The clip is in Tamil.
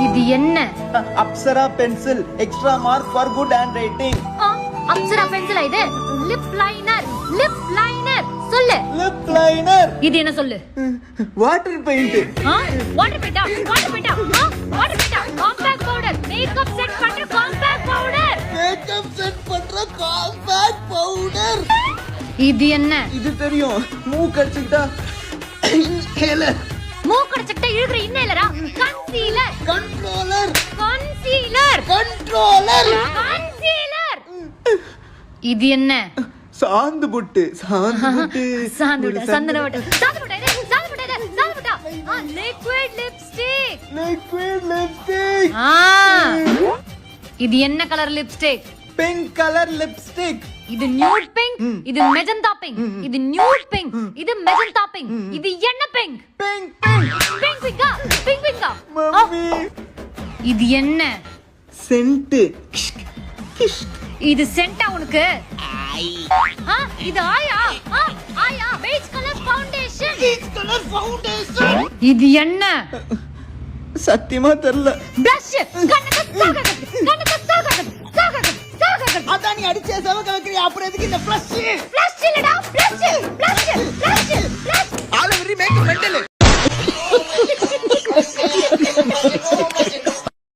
இது என்ன? Apsara pencil, extra mark for good hand writing. Apsara பென்சிலா இது? லிப் லைனர், லிப் லைனர் சொல்லு. Lip liner. இது என்ன சொல்லு? Water paint. வாட்டர் பெயிண்டா? வாட்டர் பெயிண்டா? வாட்டர் பெயிண்டா? காம்பாக்ட் பவுடர், மேக்கப் செட் பண்ற காம்பாக்ட் பவுடர். மேக்கப் செட் பண்ற காம்பாக்ட் பவுடர். இது என்ன? இது தெரியும். மூக்கடிச்சிட்டா இன்ஹேலர். மூக்கடிச்சிட்டா இழுக்குற இன்ஹேலரா? Concealer. Controller. Concealer. Controller. Concealer. இது என்ன? சாந்து புட்டு. சாந்து புட்டு. சாந்து புட்டு. சந்தன புட்டு. சாந்து புட்டு இது. சாந்து புட்டு இது. சாந்து புட்டா? Liquid lipstick. Liquid lipstick. இது என்ன colour lipstick? Pink colour lipstick. இது நியூட் பிங்க், இது மெஜந்தா பிங்க். இது நியூட் பிங்க், இது மெஜந்தா பிங்க். இது என்ன பிங்க்? Pink pink. பிங்க் பிங்கா? பிங்க் பிங்கா? மம்மி. இது என்ன? சென்ட். இது சென்டா உனக்கு? இது ஆயா? ஆயா beige colour foundation. Peach colour foundation. இது என்ன? சத்தியமா தெரியல. பிரஷ். கண்ணக்கு சாகக. கண்ணக்கு சாகக. சாகக. சாகக. அதான் நீ அடிச்சே சவ கலக்கறியா? அப்புறம் எதுக்கு இந்த ஃப்ளஷ்? ஃப்ளஷ்